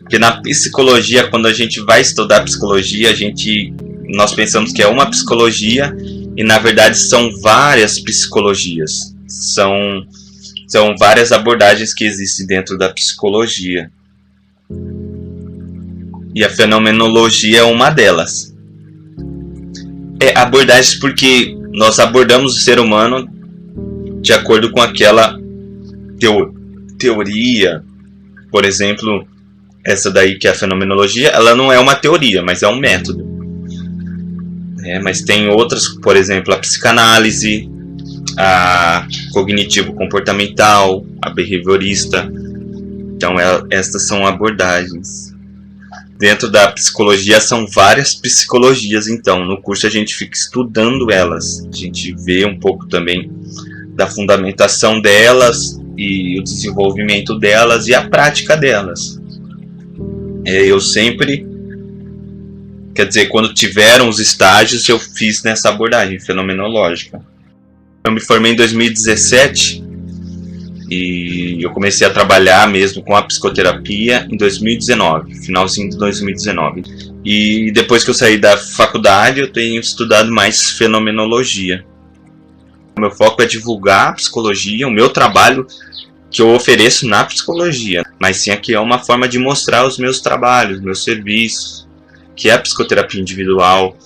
Porque na psicologia, quando a gente vai estudar psicologia, nós pensamos que é uma psicologia e na verdade são várias psicologias. São várias abordagens que existem dentro da psicologia. E a fenomenologia é uma delas. Abordagens porque nós abordamos o ser humano de acordo com aquela teoria. Por exemplo, essa daí que é a fenomenologia, ela não é uma teoria, mas é um método. Mas tem outras, por exemplo, a psicanálise, a cognitivo-comportamental, a behaviorista. Então, estas são abordagens. Dentro da psicologia são várias psicologias, então no curso a gente fica estudando elas. A gente vê um pouco também da fundamentação delas e o desenvolvimento delas e a prática delas. Eu sempre, quando tiveram os estágios, eu fiz nessa abordagem fenomenológica. Eu me formei em 2017 e eu comecei a trabalhar mesmo com a psicoterapia em 2019, finalzinho de 2019. E depois que eu saí da faculdade, eu tenho estudado mais fenomenologia. O meu foco é divulgar a psicologia, o meu trabalho que eu ofereço na psicologia. Mas sim, aqui é uma forma de mostrar os meus trabalhos, meus serviços, que é a psicoterapia individual,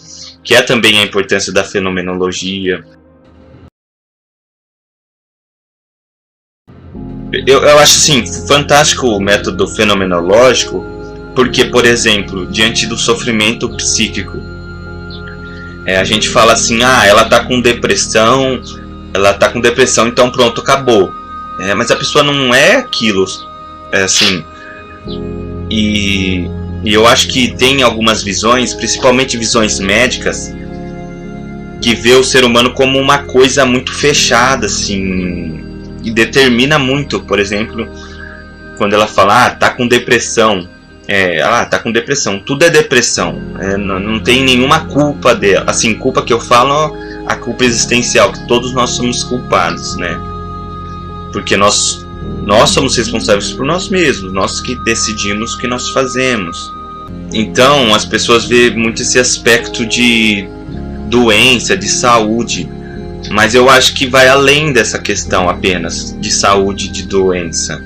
que é também a importância da fenomenologia. Eu acho assim, fantástico o método fenomenológico, porque, por exemplo, diante do sofrimento psíquico, a gente fala assim, ela está com depressão, então pronto, acabou. Mas a pessoa não é aquilo, assim. E eu acho que tem algumas visões, principalmente visões médicas, que vê o ser humano como uma coisa muito fechada, assim, e determina muito. Por exemplo, quando ela fala, tá com depressão, tá com depressão, tudo é depressão, não tem nenhuma culpa dela, assim, culpa que eu falo, a culpa existencial, que todos nós somos culpados, né? Porque nós somos responsáveis por nós mesmos, nós que decidimos o que nós fazemos. Então as pessoas veem muito esse aspecto de doença, de saúde, mas eu acho que vai além dessa questão apenas de saúde, de doença.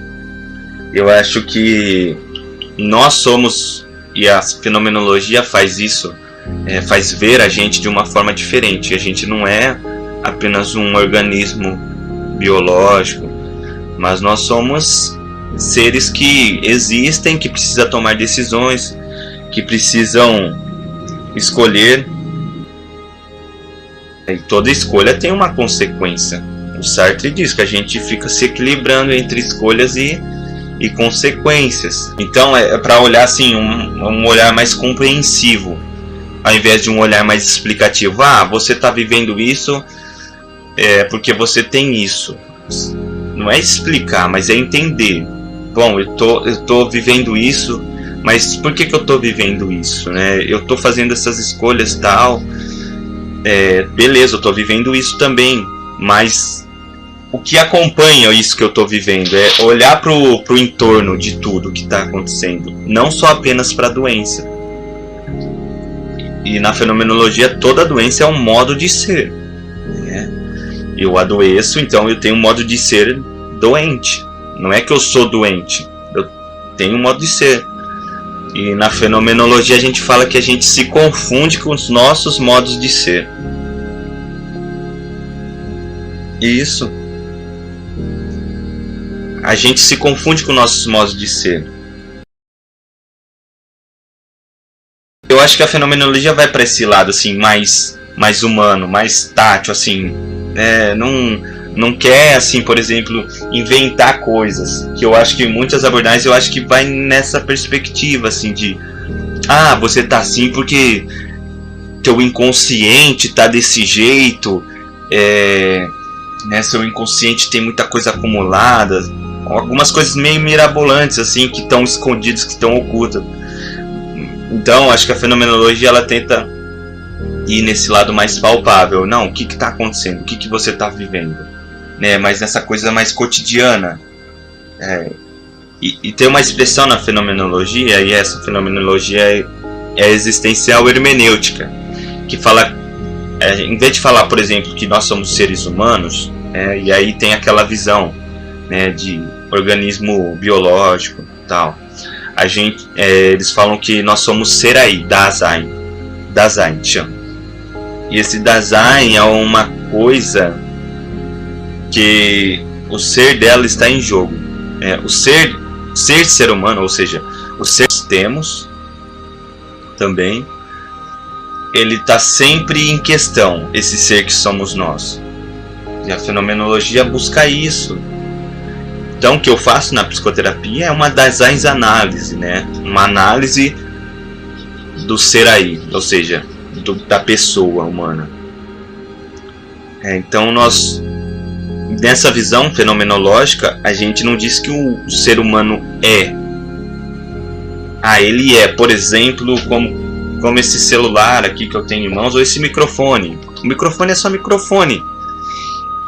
Eu acho que nós somos, e a fenomenologia faz isso, faz ver a gente de uma forma diferente. A gente não é apenas um organismo biológico, mas nós somos seres que existem, que precisam tomar decisões, que precisam escolher. E toda escolha tem uma consequência. O Sartre diz que a gente fica se equilibrando entre escolhas e consequências. Então é para olhar assim, um olhar mais compreensivo, ao invés de um olhar mais explicativo. Você está vivendo isso porque você tem isso. Não é explicar, mas é entender. Bom, eu tô vivendo isso, mas por que eu tô vivendo isso, né? Eu tô fazendo essas escolhas tal, beleza, eu tô vivendo isso também, mas o que acompanha isso que eu tô vivendo é olhar pro entorno de tudo que está acontecendo, não só apenas para a doença. E na fenomenologia toda doença é um modo de ser, né? Eu adoeço, então eu tenho um modo de ser doente. Não é que eu sou doente, eu tenho um modo de ser. E na fenomenologia a gente fala que a gente se confunde com os nossos modos de ser. Isso. A gente se confunde com nossos modos de ser. Eu acho que a fenomenologia vai para esse lado assim, mais humano, mais tátil, assim. Não quer, assim, por exemplo, inventar coisas. Que eu acho que muitas abordagens eu acho que vai nessa perspectiva, assim, de você tá assim porque teu inconsciente tá desse jeito, seu inconsciente tem muita coisa acumulada, algumas coisas meio mirabolantes, assim, que estão escondidas, que estão ocultas. Então, acho que a fenomenologia ela tenta ir nesse lado mais palpável. Não, o que está acontecendo? O que você está vivendo? Mas nessa coisa mais cotidiana. E tem uma expressão na fenomenologia, e essa fenomenologia é existencial hermenêutica, que fala, em vez de falar, por exemplo, que nós somos seres humanos, e aí tem aquela visão, né, de organismo biológico e tal, eles falam que nós somos Serai, Dasein, chama. E esse Dasein é uma coisa que o ser dela está em jogo. O ser humano, ou seja, o ser que temos também, ele está sempre em questão, esse ser que somos nós. E a fenomenologia busca isso. Então, o que eu faço na psicoterapia é uma Daseinsanálise, né? Uma análise do ser aí, ou seja, da pessoa humana. Então, nessa visão fenomenológica, a gente não diz que o ser humano é. Ele é, por exemplo, como esse celular aqui que eu tenho em mãos, ou esse microfone. O microfone é só microfone.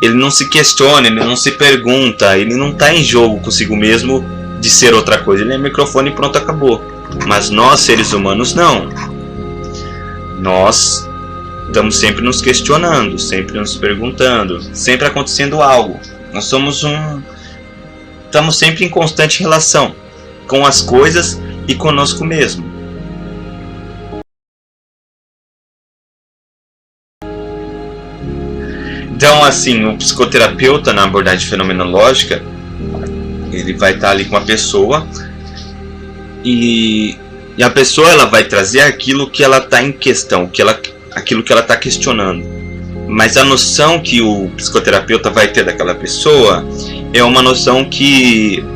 Ele não se questiona, ele não se pergunta, ele não está em jogo consigo mesmo de ser outra coisa. Ele é microfone e pronto, acabou. Mas nós, seres humanos, não. Nós estamos sempre nos questionando, sempre nos perguntando, sempre acontecendo algo. Nós estamos sempre em constante relação com as coisas e conosco mesmo. Então, assim, o psicoterapeuta na abordagem fenomenológica, ele vai estar ali com a pessoa e a pessoa ela vai trazer aquilo que ela está em questão, aquilo que ela está questionando. Mas a noção que o psicoterapeuta vai ter daquela pessoa é uma noção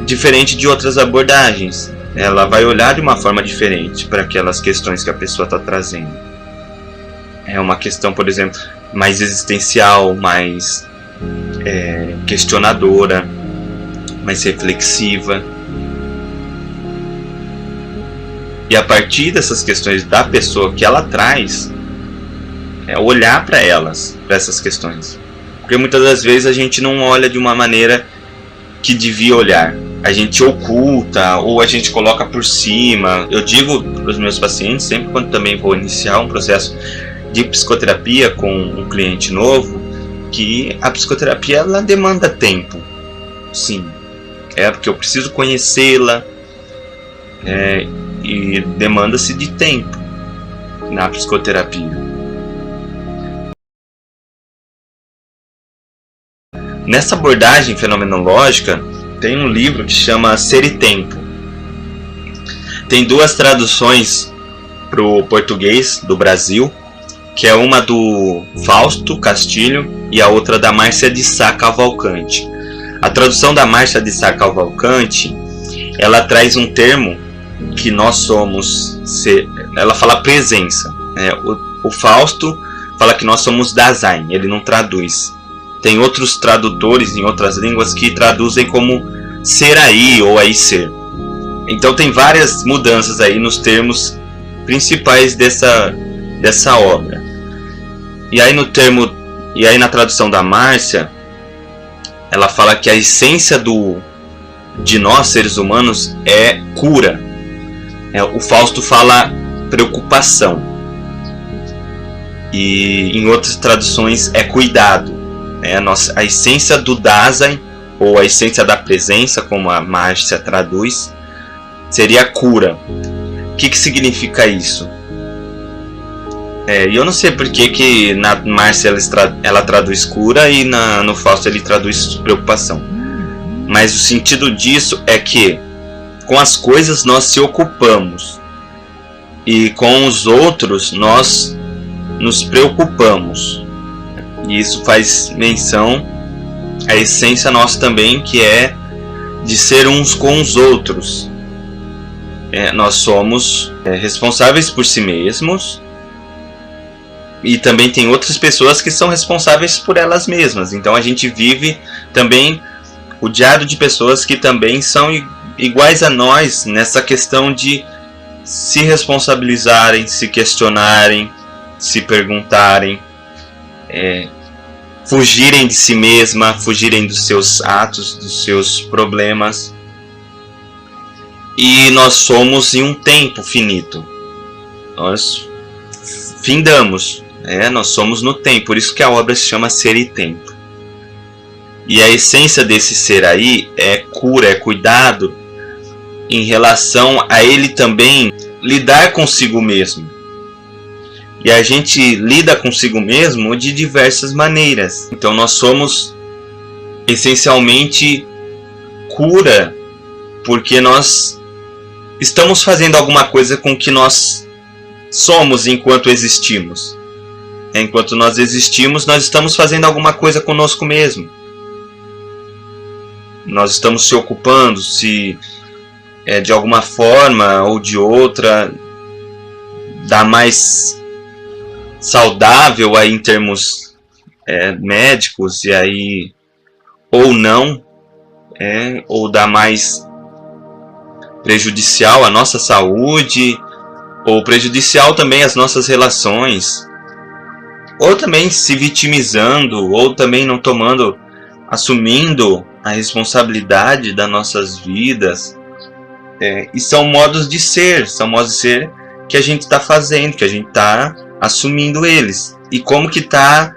diferente de outras abordagens. Ela vai olhar de uma forma diferente para aquelas questões que a pessoa está trazendo. É uma questão, por exemplo, mais existencial, mais questionadora, mais reflexiva. E a partir dessas questões da pessoa que ela traz, olhar para essas questões. Porque muitas das vezes a gente não olha de uma maneira que devia olhar. A gente oculta ou a gente coloca por cima. Eu digo para os meus pacientes, sempre quando também vou iniciar um processo de psicoterapia com um cliente novo, que a psicoterapia ela demanda tempo. Sim, porque eu preciso conhecê-la, e demanda-se de tempo na psicoterapia. Nessa abordagem fenomenológica, tem um livro que chama Ser e Tempo. Tem duas traduções para o português do Brasil, que é uma do Fausto Castilho e a outra da Márcia de Sá Cavalcante. A tradução da Márcia de Sá Cavalcante, ela traz um termo que nós somos, ela fala presença. O Fausto fala que nós somos Dasein, ele não traduz. Tem outros tradutores em outras línguas que traduzem como ser aí ou aí ser. Então tem várias mudanças aí nos termos principais dessa obra. E aí na tradução da Márcia, ela fala que a essência de nós seres humanos é cura. O Fausto fala preocupação. E em outras traduções é cuidado. A essência do Dasein, ou a essência da presença, como a Márcia traduz, seria cura. O que significa isso? E eu não sei porque que na Márcia ela traduz cura e no Fausto ele traduz preocupação. Mas o sentido disso é que com as coisas nós se ocupamos e com os outros nós nos preocupamos. E isso faz menção à essência nossa também, que é de ser uns com os outros. Nós somos responsáveis por si mesmos. E também tem outras pessoas que são responsáveis por elas mesmas. Então a gente vive também rodeado de pessoas que também são iguais a nós nessa questão de se responsabilizarem, se questionarem, se perguntarem, fugirem de si mesma, fugirem dos seus atos, dos seus problemas. e nós somos em um tempo finito. Nós findamos, nós somos no tempo, por isso que a obra se chama Ser e Tempo. E a essência desse ser aí é cura, é cuidado em relação a ele também lidar consigo mesmo. E a gente lida consigo mesmo de diversas maneiras. Então nós somos essencialmente cura, porque nós estamos fazendo alguma coisa com que nós somos enquanto existimos. Enquanto nós existimos, nós estamos fazendo alguma coisa conosco mesmo. Nós estamos se ocupando, de alguma forma ou de outra, da mais saudável aí em termos médicos, e aí ou não, ou da mais prejudicial à nossa saúde, ou prejudicial também às nossas relações, ou também se vitimizando, ou também não assumindo a responsabilidade das nossas vidas. E são modos de ser que a gente está fazendo, que a gente está assumindo eles. E como que está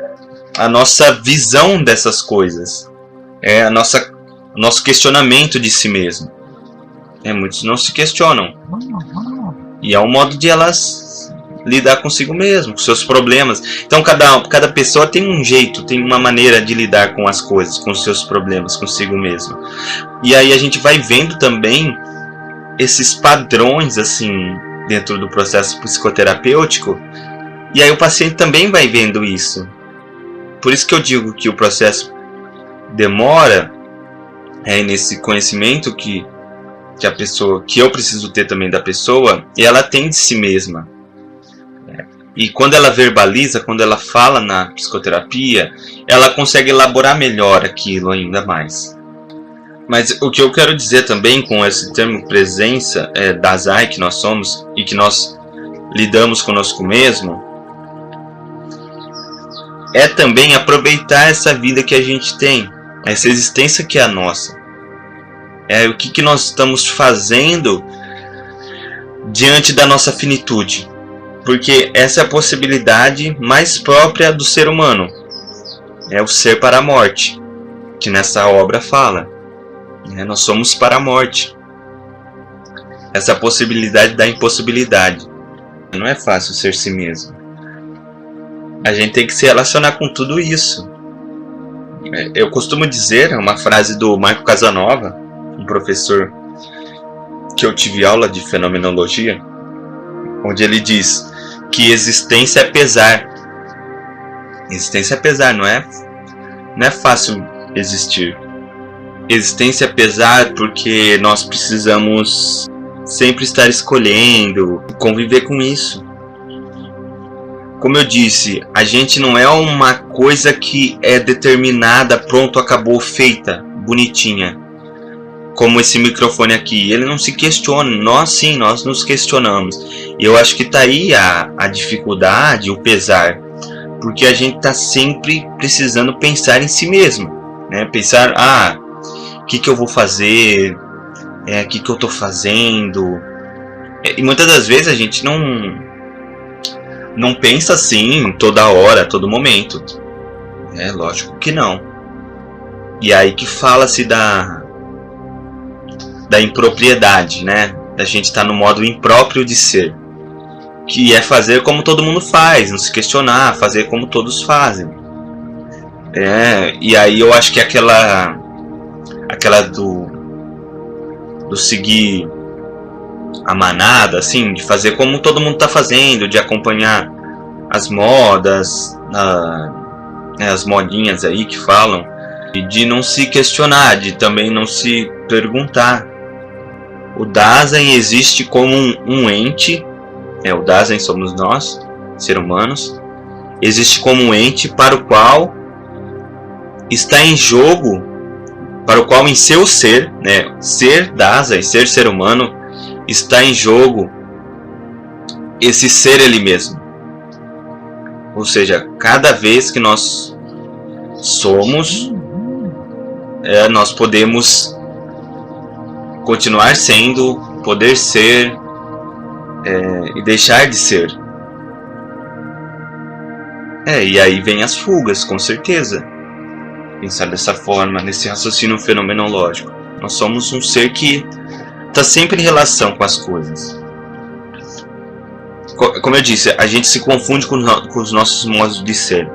a nossa visão dessas coisas? O nosso questionamento de si mesmo. Muitos não se questionam. E é um modo de elas lidar consigo mesmo, com seus problemas. Então cada pessoa tem um jeito, tem uma maneira de lidar com as coisas, com os seus problemas, consigo mesmo. E aí a gente vai vendo também esses padrões assim dentro do processo psicoterapêutico, e aí o paciente também vai vendo isso. Por isso que eu digo que o processo demora nesse conhecimento que a pessoa, que eu preciso ter também da pessoa, e ela tem de si mesma. E quando ela verbaliza, quando ela fala na psicoterapia, ela consegue elaborar melhor aquilo ainda mais. Mas o que eu quero dizer também com esse termo presença Dasein que nós somos e que nós lidamos conosco mesmo, é também aproveitar essa vida que a gente tem, essa existência que é a nossa. O que nós estamos fazendo diante da nossa finitude. Porque essa é a possibilidade mais própria do ser humano. É o ser para a morte, que nessa obra fala. Nós somos para a morte. Essa possibilidade da impossibilidade. Não é fácil ser si mesmo. A gente tem que se relacionar com tudo isso. Eu costumo dizer, uma frase do Marco Casanova, um professor que eu tive aula de fenomenologia, onde ele diz que existência é pesar. Existência é pesar, não é fácil existir. Existência é pesar porque nós precisamos sempre estar escolhendo, conviver com isso. Como eu disse, a gente não é uma coisa que é determinada, pronto, acabou, feita, bonitinha. Como esse microfone aqui, ele não se questiona. Nós sim, nós nos questionamos. E eu acho que está aí a dificuldade, o pesar. Porque a gente está sempre precisando pensar em si mesmo. Pensar, o que eu vou fazer? O que eu estou fazendo? E muitas das vezes a gente não pensa assim toda hora, todo momento. Lógico que não. E aí que fala-se da impropriedade, da gente estar no modo impróprio de ser, que é fazer como todo mundo faz, não se questionar, fazer como todos fazem. E aí eu acho que aquela do seguir a manada, assim, de fazer como todo mundo está fazendo, de acompanhar as modas, as modinhas aí que falam, e de não se questionar, de também não se perguntar. O Dasein existe como um ente, o Dasein somos nós, seres humanos, existe como um ente para o qual está em jogo, para o qual em seu ser, ser Dasein, ser humano, está em jogo esse ser ele mesmo. Ou seja, cada vez que nós somos, nós podemos continuar sendo poder ser e deixar de ser. E aí vem as fugas, com certeza. Pensar dessa forma, nesse raciocínio fenomenológico. Nós somos um ser que está sempre em relação com as coisas. Como eu disse, a gente se confunde com os nossos modos de ser.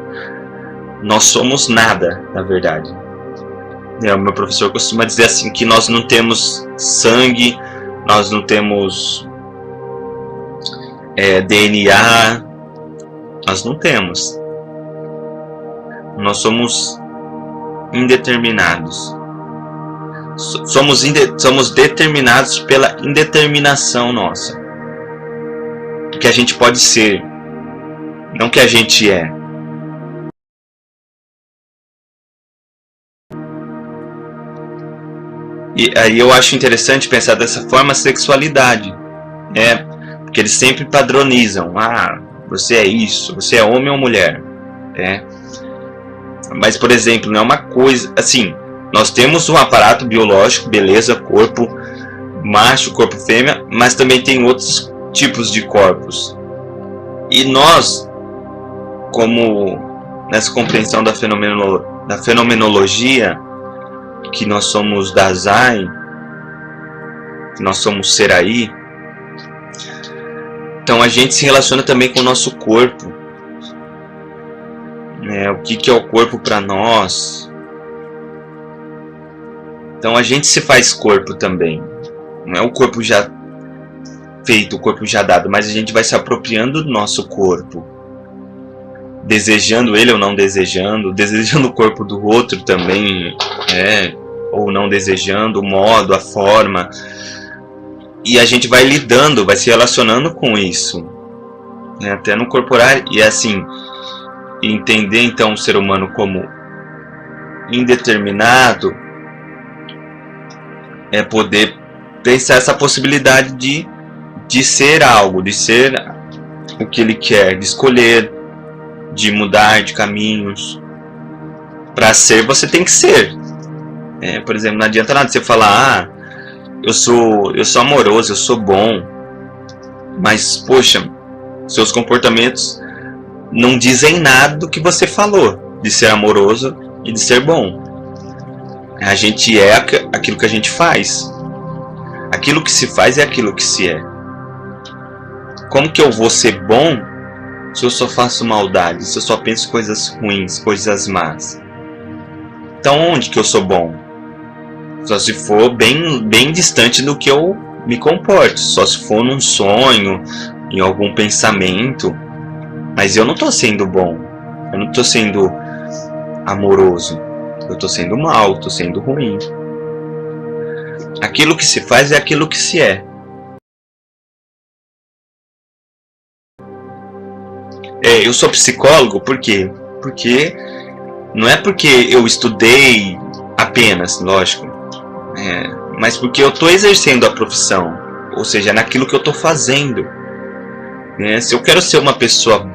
Nós somos nada, na verdade. O meu professor costuma dizer assim, que nós não temos sangue, nós não temos DNA, nós não temos. Nós somos indeterminados. Somos determinados pela indeterminação nossa. Que a gente pode ser, não que a gente é. E aí eu acho interessante pensar dessa forma a sexualidade, porque eles sempre padronizam. Você é isso, você é homem ou mulher, Mas, por exemplo, não é uma coisa assim. Nós temos um aparato biológico, beleza, corpo macho, corpo fêmea, mas também tem outros tipos de corpos. E nós, como nessa compreensão da fenomenologia, que nós somos Dasein, que nós somos Seraí, então a gente se relaciona também com o nosso corpo. O que é o corpo para nós? Então a gente se faz corpo também. Não é o corpo já feito, o corpo já dado, mas a gente vai se apropriando do nosso corpo, desejando ele ou não desejando, desejando o corpo do outro também, ou não desejando, o modo, a forma, e a gente vai lidando, vai se relacionando com isso, até no corporal, e assim, entender então o ser humano como indeterminado, é poder pensar essa possibilidade de ser algo, de ser o que ele quer, de escolher, de mudar de caminhos. Para ser, você tem que ser. Por exemplo, não adianta nada você falar, eu sou amoroso, eu sou bom, mas, poxa, seus comportamentos não dizem nada do que você falou, de ser amoroso e de ser bom. A gente é aquilo que a gente faz. Aquilo que se faz é aquilo que se é. Como que eu vou ser bom se eu só faço maldade, se eu só penso coisas ruins, coisas más? Então onde que eu sou bom? Só se for bem distante do que eu me comporto. Só se for num sonho, em algum pensamento. Mas eu não estou sendo bom. Eu não estou sendo amoroso. Eu estou sendo mal, estou sendo ruim. Aquilo que se faz é aquilo que se é. Eu sou psicólogo, por quê? Porque não é porque eu estudei apenas, lógico, mas porque eu estou exercendo a profissão, ou seja, naquilo que eu estou fazendo. Se eu quero ser uma pessoa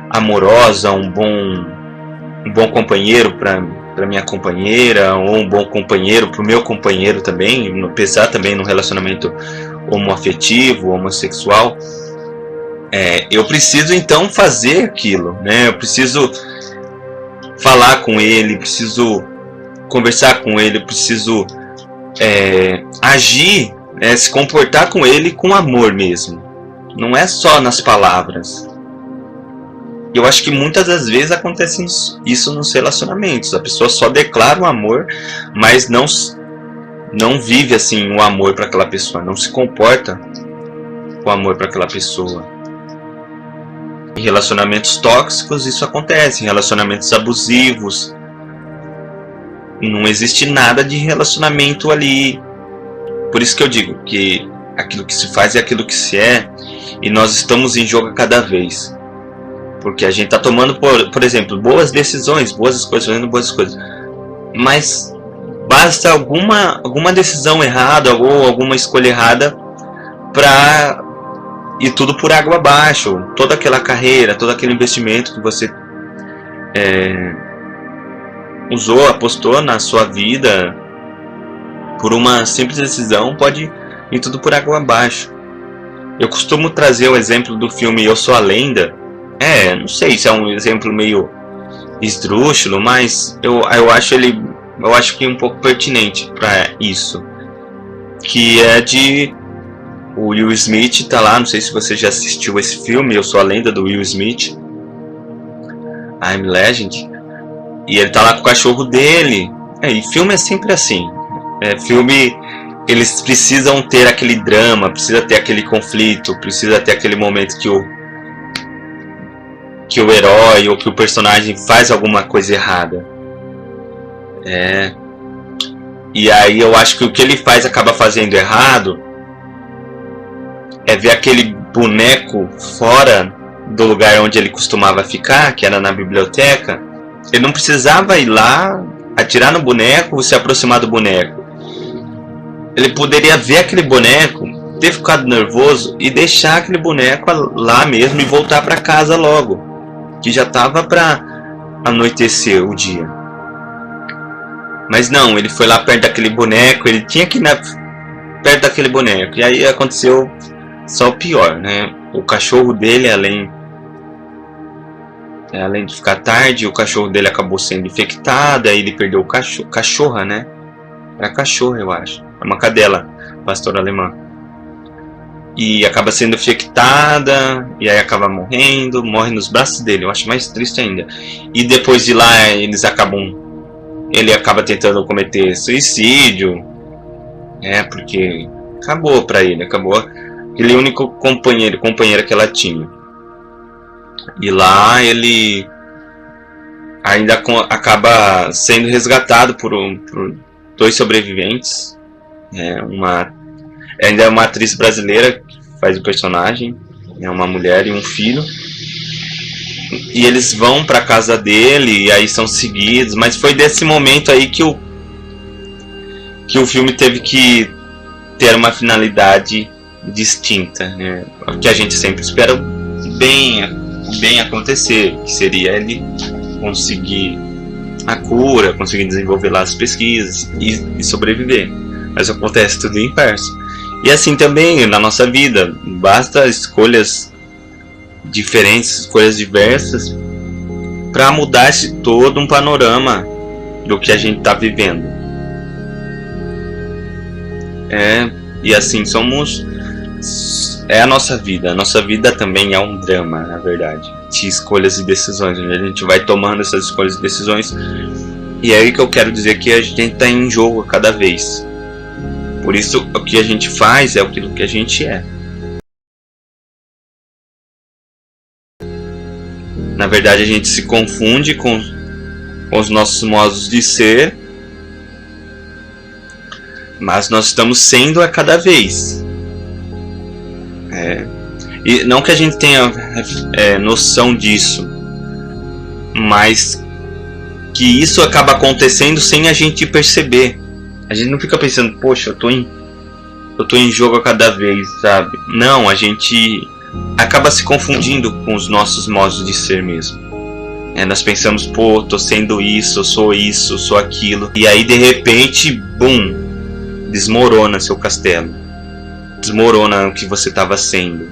amorosa, um bom companheiro para minha companheira, ou um bom companheiro para o meu companheiro também, pensar também no relacionamento homoafetivo, homossexual, eu preciso então fazer aquilo, eu preciso falar com ele, preciso conversar com ele, preciso agir, se comportar com ele com amor mesmo, não é só nas palavras. Eu acho que muitas das vezes acontece isso nos relacionamentos. A pessoa só declara o amor, mas não vive assim o amor para aquela pessoa, não se comporta com amor para aquela pessoa. Em relacionamentos tóxicos isso acontece, em relacionamentos abusivos. Não existe nada de relacionamento ali. Por isso que eu digo que aquilo que se faz é aquilo que se é, e nós estamos em jogo a cada vez. Porque a gente está tomando, por exemplo, boas decisões, boas escolhas, fazendo boas coisas. Mas basta alguma decisão errada ou alguma escolha errada para ir tudo por água abaixo. Toda aquela carreira, todo aquele investimento que você usou, apostou na sua vida, por uma simples decisão, pode e tudo por água abaixo. Eu costumo trazer o exemplo do filme Eu Sou a Lenda. Não sei se é um exemplo meio esdrúxulo, mas eu acho que é um pouco pertinente para isso. Que é de o Will Smith tá lá, não sei se você já assistiu esse filme, Eu Sou a Lenda, do Will Smith, I'm Legend, e ele tá lá com o cachorro dele. E filme é sempre assim. Filme, eles precisam ter aquele drama, precisa ter aquele conflito, precisa ter aquele momento que o herói ou que o personagem faz alguma coisa errada. E aí eu acho que o que ele faz acaba fazendo errado é ver aquele boneco fora do lugar onde ele costumava ficar, que era na biblioteca. Ele não precisava ir lá, atirar no boneco, se aproximar do boneco. Ele poderia ver aquele boneco, ter ficado nervoso e deixar aquele boneco lá mesmo e voltar para casa logo, que já estava para anoitecer o dia. Mas não, ele foi lá perto daquele boneco, ele tinha que ir perto daquele boneco. E aí aconteceu só o pior, né? O cachorro dele, além de ficar tarde, o cachorro dele acabou sendo infectado, aí ele perdeu o cachorra, né? Era cachorra, eu acho. É uma cadela, pastor alemã. E acaba sendo infectada, e aí acaba morre nos braços dele, eu acho mais triste ainda. E depois de lá, ele acaba tentando cometer suicídio, porque acabou pra ele, acabou aquele único companheira que ela tinha. E lá ele ainda acaba sendo resgatado por dois sobreviventes, ainda é uma atriz brasileira que faz o personagem, uma mulher e um filho. E eles vão para casa dele e aí são seguidos, mas foi desse momento aí que o filme teve que ter uma finalidade distinta, né? O que a gente sempre espera bem acontecer, que seria ele conseguir a cura, conseguir desenvolver lá as pesquisas e sobreviver. Mas acontece tudo inverso. E assim também na nossa vida, basta escolhas diferentes, escolhas diversas para mudar todo um panorama do que a gente está vivendo. E assim é a nossa vida também é um drama, na verdade, de escolhas e decisões, onde a gente vai tomando essas escolhas e decisões, e é aí que eu quero dizer que a gente está em jogo a cada vez. Por isso o que a gente faz é aquilo que a gente é. Na verdade a gente se confunde com os nossos modos de ser, mas nós estamos sendo a cada vez. E não que a gente tenha noção disso, mas que isso acaba acontecendo sem a gente perceber. A gente não fica pensando, poxa, eu tô em jogo a cada vez, sabe? Não, a gente acaba se confundindo com os nossos modos de ser mesmo. Nós pensamos, pô, tô sendo isso, eu sou aquilo. E aí de repente, bum, desmorona seu castelo. Desmorona o que você estava sendo.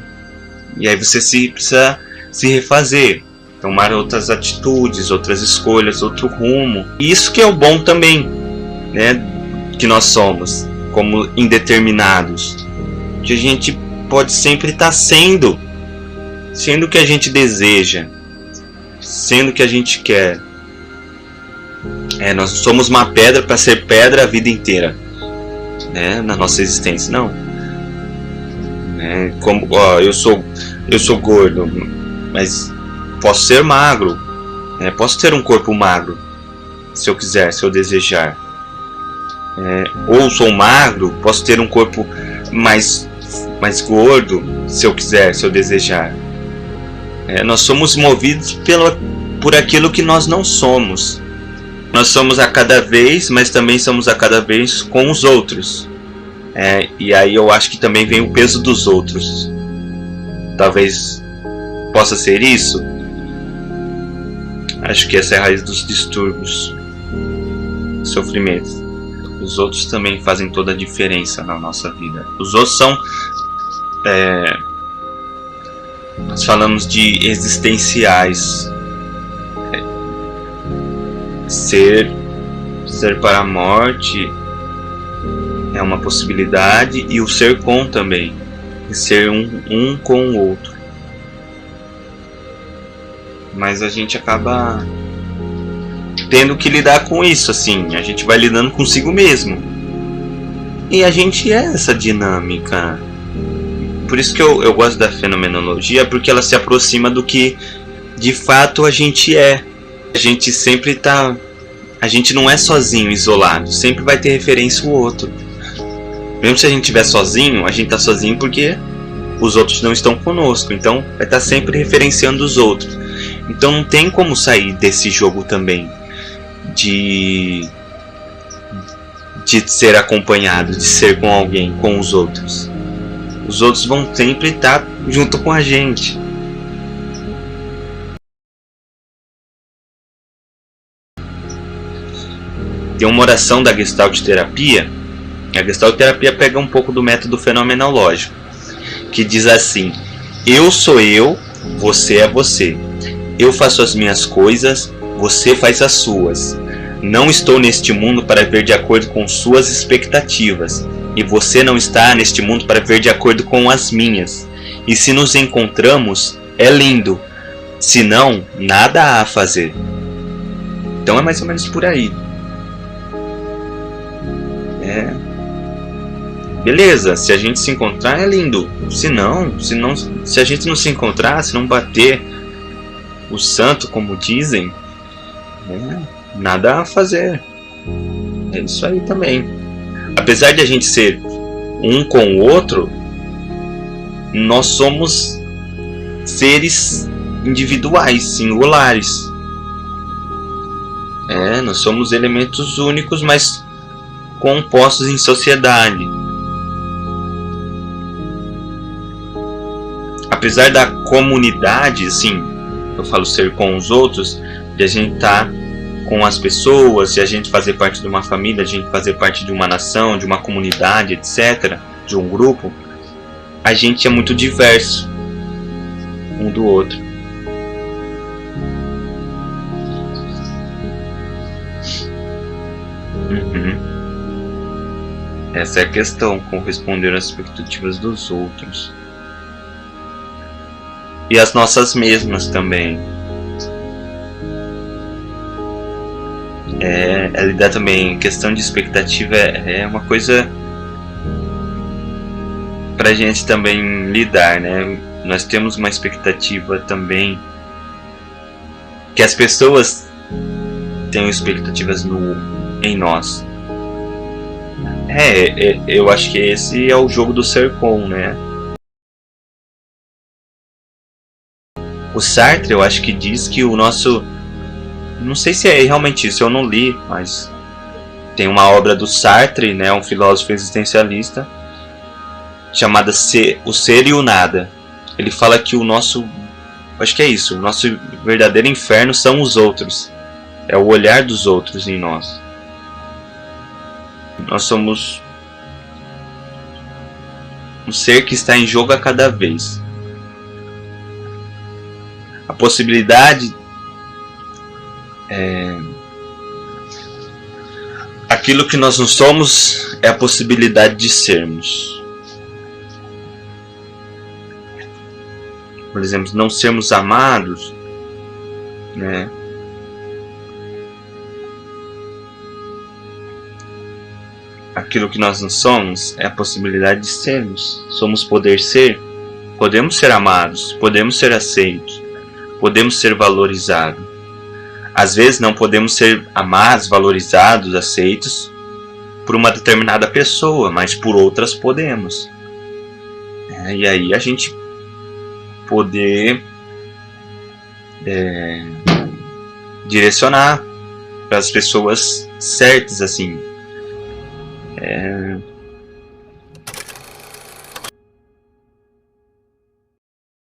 E aí você precisa se refazer, tomar outras atitudes, outras escolhas, outro rumo. E isso que é o bom também, né, que nós somos, como indeterminados. Que a gente pode sempre estar sendo o que a gente deseja, sendo o que a gente quer. Nós somos uma pedra para ser pedra a vida inteira, né, na nossa existência, não. Eu sou gordo, mas posso ser magro, posso ter um corpo magro, se eu quiser, se eu desejar. Ou sou magro, posso ter um corpo mais gordo, se eu quiser, se eu desejar. Nós somos movidos por aquilo que nós não somos. Nós somos a cada vez, mas também somos a cada vez com os outros. E aí eu acho que também vem o peso dos outros. Talvez possa ser isso. Acho que essa é a raiz dos distúrbios, sofrimentos. Os outros também fazem toda a diferença na nossa vida. Os outros são... nós falamos de existenciais. Ser para a morte é uma possibilidade, e o ser com também. E ser um com o outro. Mas a gente acaba tendo que lidar com isso, assim. A gente vai lidando consigo mesmo. E a gente é essa dinâmica. Por isso que eu gosto da fenomenologia, porque ela se aproxima do que de fato a gente é. A gente sempre tá... A gente não é sozinho, isolado. Sempre vai ter referência o outro. Mesmo se a gente estiver sozinho, a gente tá sozinho porque os outros não estão conosco. Então vai estar sempre referenciando os outros. Então não tem como sair desse jogo também de ser acompanhado, de ser com alguém, com os outros. Os outros vão sempre estar junto com a gente. Tem uma oração da Gestalt terapia. A Gestalt terapia pega um pouco do método fenomenológico, que diz assim: eu sou eu, você é você. Eu faço as minhas coisas, você faz as suas. Não estou neste mundo para ver de acordo com suas expectativas, e você não está neste mundo para ver de acordo com as minhas. E se nos encontramos, é lindo. Se não, nada há a fazer. Então é mais ou menos por aí. Beleza, se a gente se encontrar é lindo. Se a gente não se encontrar, se não bater o santo, como dizem, nada a fazer. É isso aí também. Apesar de a gente ser um com o outro, nós somos seres individuais, singulares. Nós somos elementos únicos, mas compostos em sociedade. Apesar da comunidade, assim, eu falo ser com os outros, de a gente estar com as pessoas, de a gente fazer parte de uma família, de a gente fazer parte de uma nação, de uma comunidade, etc., de um grupo, a gente é muito diverso um do outro. Essa é a questão, corresponder às expectativas dos outros. E as nossas mesmas também. Lidar também, questão de expectativa é uma coisa pra gente também lidar, né? Nós temos uma expectativa também, que as pessoas tenham expectativas em nós. Eu acho que esse é o jogo do ser com, né? O Sartre, eu acho que diz que o nosso... Não sei se é realmente isso, eu não li, mas tem uma obra do Sartre, né, um filósofo existencialista, chamada O Ser e o Nada. Ele fala que o nosso... Acho que é isso, o nosso verdadeiro inferno são os outros. É o olhar dos outros em nós. Nós somos um ser que está em jogo a cada vez. A possibilidade aquilo que nós não somos é a possibilidade de sermos. Por exemplo, não sermos amados, né? Aquilo que nós não somos é a possibilidade de sermos. Somos poder ser. Podemos ser amados, podemos ser aceitos, podemos ser valorizados. Às vezes não podemos ser amados, valorizados, aceitos por uma determinada pessoa, mas por outras podemos. E aí a gente poder direcionar para as pessoas certas, assim.